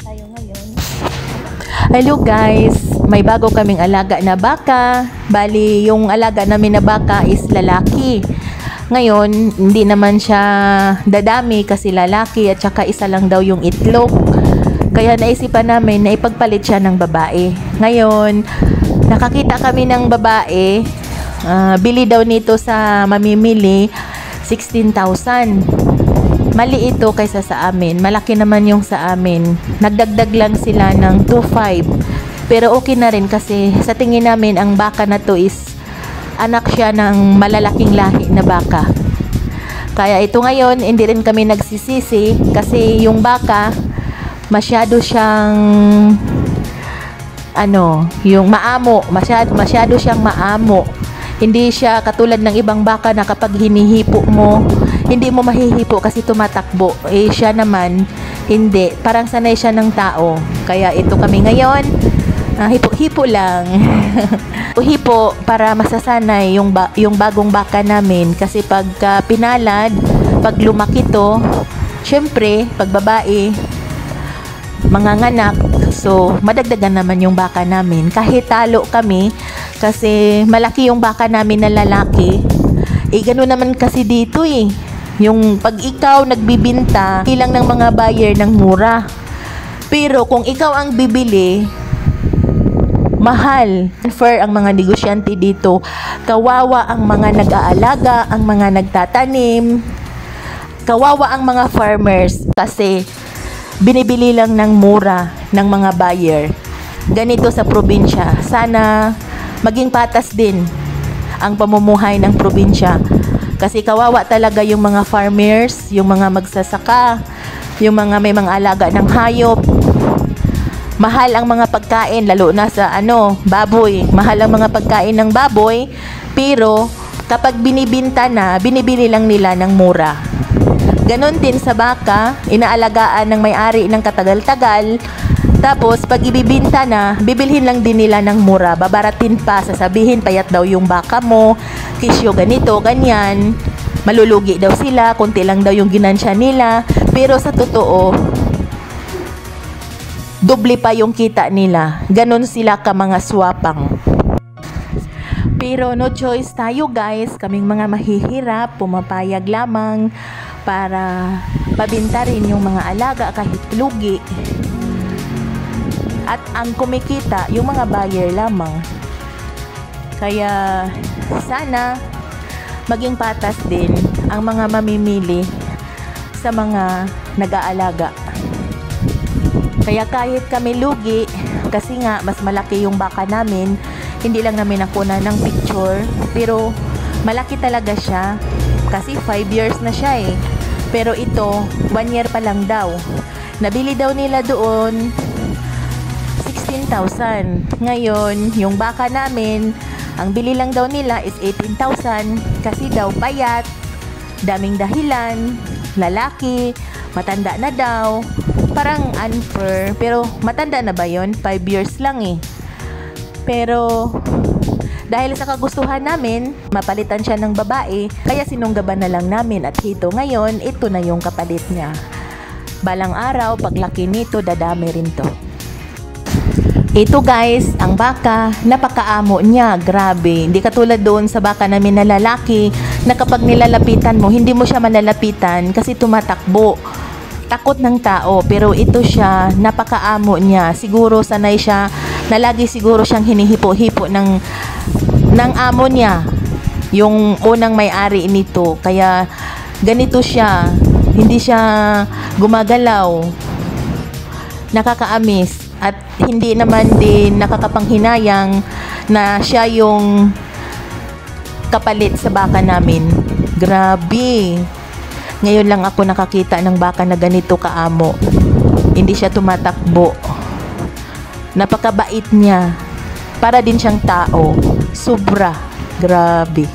tayo ngayon. Hello guys, may bago kaming alaga na baka. Bali, yung alaga namin na baka is lalaki. Ngayon, hindi naman siya dadami kasi lalaki at saka isa lang daw yung itlog. Kaya naisipan namin na ipagpalit siya ng babae. Ngayon, nakakita kami ng babae. Bili daw nito sa mamimili 16,000. Mali ito kaysa sa amin. Malaki naman yung sa amin. Nagdagdag lang sila ng 2,500. Pero okay na rin kasi sa tingin namin ang baka na to is anak siya ng malalaking lahi na baka. Kaya ito ngayon, hindi rin kami nagsisisi kasi yung baka masyado siyang yung maamo. Masyado siyang maamo. Hindi siya katulad ng ibang baka na kapag hinihipo mo, hindi mo mahihipo kasi tumatakbo. Eh siya naman, hindi. Parang sanay siya ng tao. Kaya ito kami ngayon, hipo-hipo lang. Hipo para masasanay yung bagong baka namin. Kasi pag pinalad, pag lumaki to, syempre, pag babae, manganganak. So, madagdagan naman yung baka namin. Kahit talo kami, kasi malaki yung baka namin na lalaki. Gano'n naman kasi dito yung pag ikaw nagbibinta, ilang ng mga buyer ng mura. Pero kung ikaw ang bibili, mahal. Fair ang mga negosyante dito. Kawawa ang mga nag-aalaga, ang mga nagtatanim. Kawawa ang mga farmers kasi binibili lang ng mura ng mga buyer. Ganito sa probinsya. Sana maging patas din ang pamumuhay ng probinsya. Kasi kawawa talaga yung mga farmers, yung mga magsasaka, yung mga may mga alaga ng hayop. Mahal ang mga pagkain, lalo na sa baboy. Mahal ang mga pagkain ng baboy, pero kapag binibinta na, binibili lang nila ng mura. Ganon din sa baka, inaalagaan ng may-ari ng katagal-tagal. Tapos, pag ibibinta na, bibilhin lang din nila ng mura. Babaratin pa, sasabihin, payat daw yung baka mo, kisyo ganito, ganyan. Malulugi daw sila, konti lang daw yung ginansya nila. Pero sa totoo, doble pa yung kita nila. Ganon sila ka mga swapang. Pero no choice tayo guys, kaming mga mahihirap, pumapayag lamang para pabinta rin yung mga alaga kahit lugi. At ang kumikita, yung mga buyer lamang. Kaya sana maging patas din ang mga mamimili sa mga nag-aalaga. Kaya kahit kami lugi, kasi nga mas malaki yung baka namin, hindi lang namin nakuna ng picture, pero malaki talaga siya. Kasi 5 years na siya Pero ito, 1 year pa lang daw. Nabili daw nila doon 16,000. Ngayon, yung baka namin, ang bili lang daw nila is 18,000 kasi daw payat, daming dahilan, lalaki, matanda na daw. Parang unfair, pero matanda na ba yun? 5 years lang Pero dahil sa kagustuhan namin, mapalitan siya ng babae, kaya sinunggaban na lang namin at ito ngayon, ito na yung kapalit niya. Balang araw, paglaki nito, dadami rin to. Ito guys, ang baka, napakaamo niya, grabe. Hindi katulad doon sa baka namin na lalaki, na kapag nilalapitan mo, hindi mo siya malalapitan kasi tumatakbo. Takot ng tao, pero ito siya, napakaamo niya. Siguro sanay siya, na lagi siguro siyang hinihipo-hipo ng amo niya, yung unang may-ari nito. Kaya ganito siya, hindi siya gumagalaw, nakakaamis. At hindi naman din nakakapanghinayang na siya yung kapalit sa baka namin. Grabe. Ngayon lang ako nakakita ng baka na ganito kaamo. Hindi siya tumatakbo. Napakabait niya. Para din siyang tao. Sobra. Grabe.